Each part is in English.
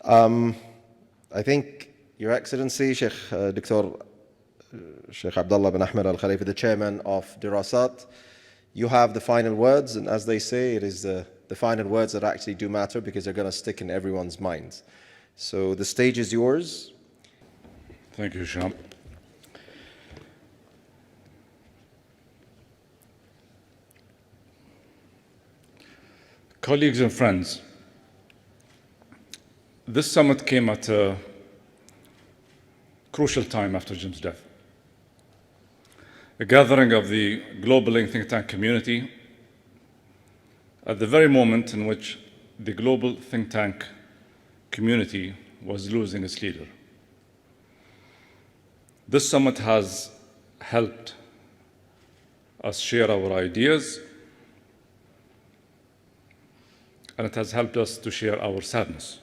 I think Your Excellency, Dr. Sheikh Abdullah bin Ahmed Al Khalifa, the chairman of Dirasat, you have the final words, and as they say, it is the final words that actually do matter because they're going to stick in everyone's minds. So the stage is yours. Thank you, Sham. Colleagues and friends, this summit came at a crucial time after Jim's death. A gathering of the global think tank community at the very moment in which the global think tank community was losing its leader. This summit has helped us share our ideas, and it has helped us to share our sadness,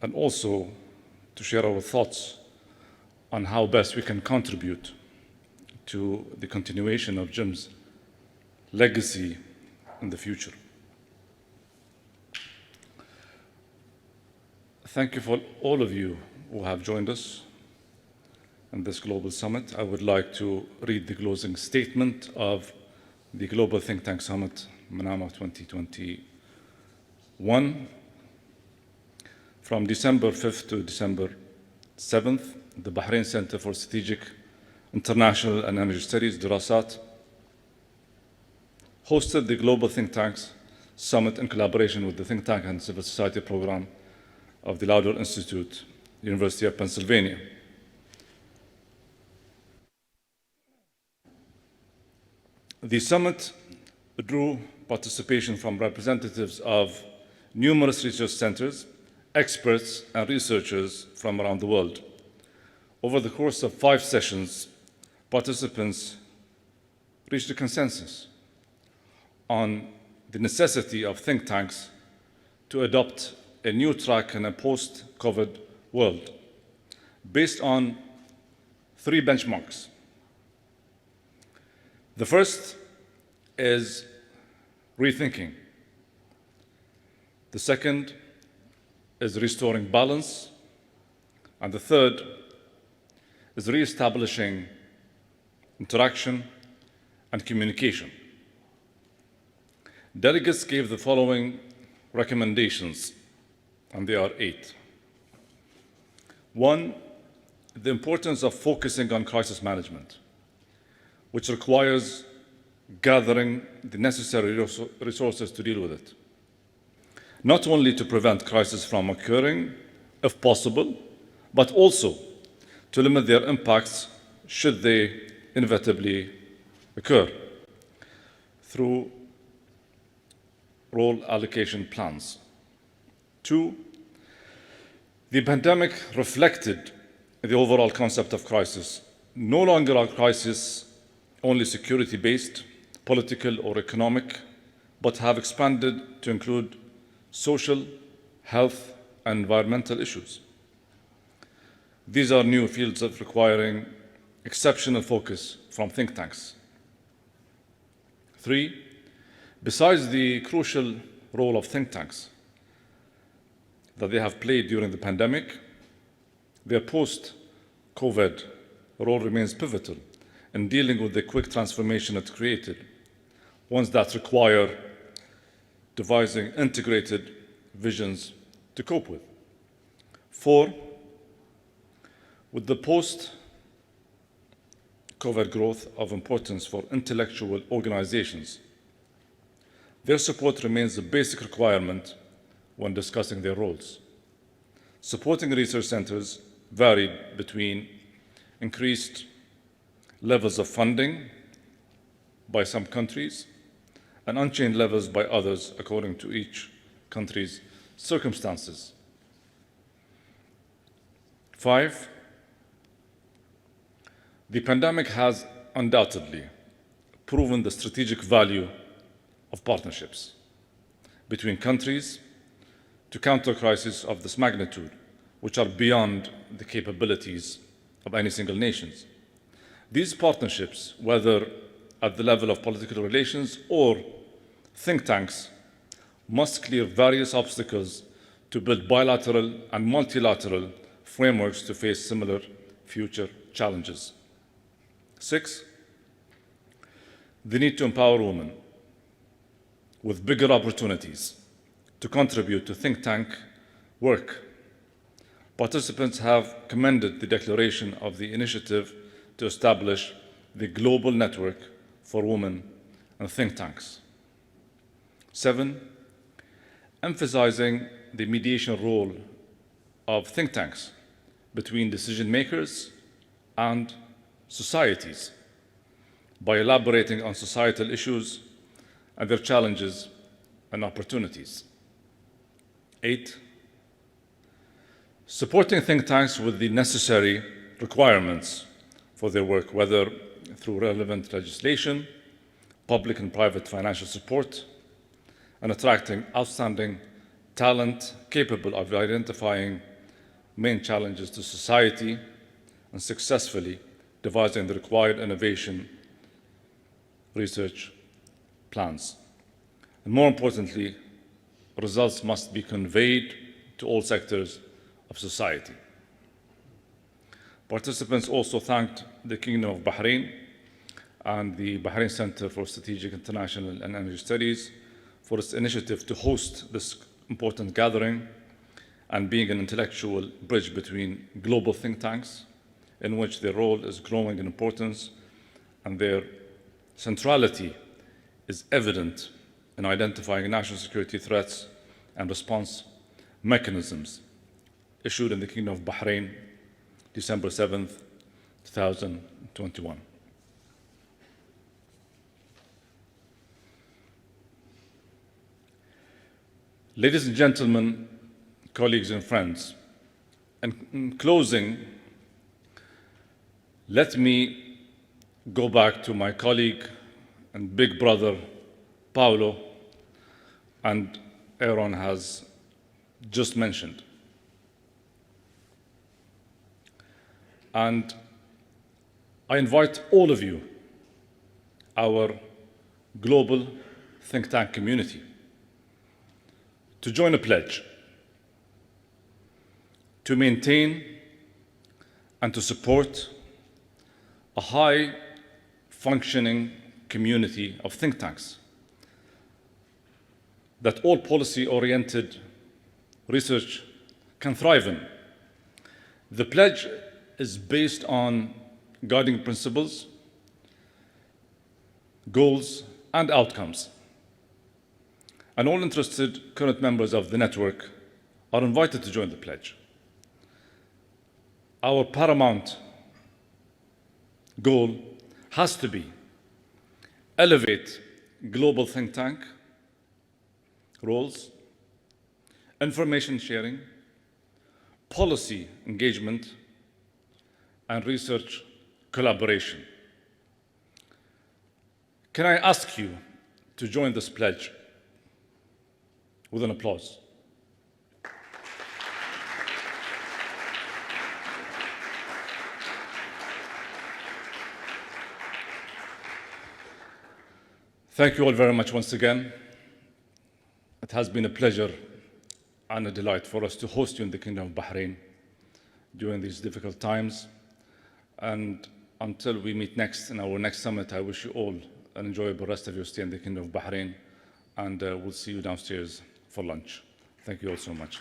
and also to share our thoughts on how best we can contribute to the continuation of Jim's legacy in the future. Thank you for all of you who have joined us in this global summit. I would like to read the closing statement of the Global Think Tank Summit, Manama 2021. From December 5th to December 7th, the Bahrain Center for Strategic International and Energy Studies, Dirasat, hosted the Global Think Tanks Summit in collaboration with the Think Tank and Civil Society Program of the Lauder Institute, University of Pennsylvania. The summit drew participation from representatives of numerous research centers, experts, and researchers from around the world. Over the course of 5 sessions, participants reached a consensus on the necessity of think tanks to adopt a new track in a post-COVID world based on 3 benchmarks. The first is rethinking. The second is restoring balance. And the third is reestablishing interaction and communication. Delegates gave the following recommendations, and they are 8. 1, the importance of focusing on crisis management, which requires gathering the necessary resources to deal with it, not only to prevent crises from occurring, if possible, but also to limit their impacts should they inevitably occur through role allocation plans. 2, the pandemic reflected the overall concept of crisis. No longer are crises only security-based, political or economic, but have expanded to include social, health, and environmental issues. These are new fields of requiring exceptional focus from think tanks. 3, besides the crucial role of think tanks that they have played during the pandemic, their post-COVID role remains pivotal in dealing with the quick transformation it created, ones that require devising integrated visions to cope with. 4, with the post-COVID growth of importance for intellectual organizations, their support remains a basic requirement when discussing their roles. Supporting research centers vary between increased levels of funding by some countries and unchanged levels by others according to each country's circumstances. 5, the pandemic has undoubtedly proven the strategic value of partnerships between countries to counter crises of this magnitude, which are beyond the capabilities of any single nation. These partnerships, whether at the level of political relations or think tanks, must clear various obstacles to build bilateral and multilateral frameworks to face similar future challenges. 6, the need to empower women with bigger opportunities to contribute to think tank work. Participants have commended the declaration of the initiative to establish the Global Network for Women and Think Tanks. 7, emphasizing the mediation role of think tanks between decision makers and societies by elaborating on societal issues and their challenges and opportunities. 8, supporting think tanks with the necessary requirements for their work, whether through relevant legislation, public and private financial support, and attracting outstanding talent capable of identifying main challenges to society and successfully devising the required innovation research plans. And more importantly, results must be conveyed to all sectors of society. Participants also thanked the Kingdom of Bahrain and the Bahrain Center for Strategic International and Energy Studies for its initiative to host this important gathering and being an intellectual bridge between global think tanks, in which their role is growing in importance and their centrality is evident in identifying national security threats and response mechanisms, issued in the Kingdom of Bahrain, December 7th, 2021. Ladies and gentlemen, colleagues and friends, in closing, let me go back to my colleague and big brother, Paolo, and Aaron has just mentioned. And I invite all of you, our global think tank community, to join a pledge to maintain and to support a high-functioning community of think tanks that all policy-oriented research can thrive in. The pledge is based on guiding principles, goals, and outcomes. And all interested current members of the network are invited to join the pledge. Our paramount goal has to be elevate global think tank roles, information sharing, policy engagement, and research collaboration. Can I ask you to join this pledge with an applause? Thank you all very much once again. It has been a pleasure and a delight for us to host you in the Kingdom of Bahrain during these difficult times. And until we meet next in our next summit, I wish you all an enjoyable rest of your stay in the Kingdom of Bahrain, and we'll see you downstairs for lunch. Thank you all so much.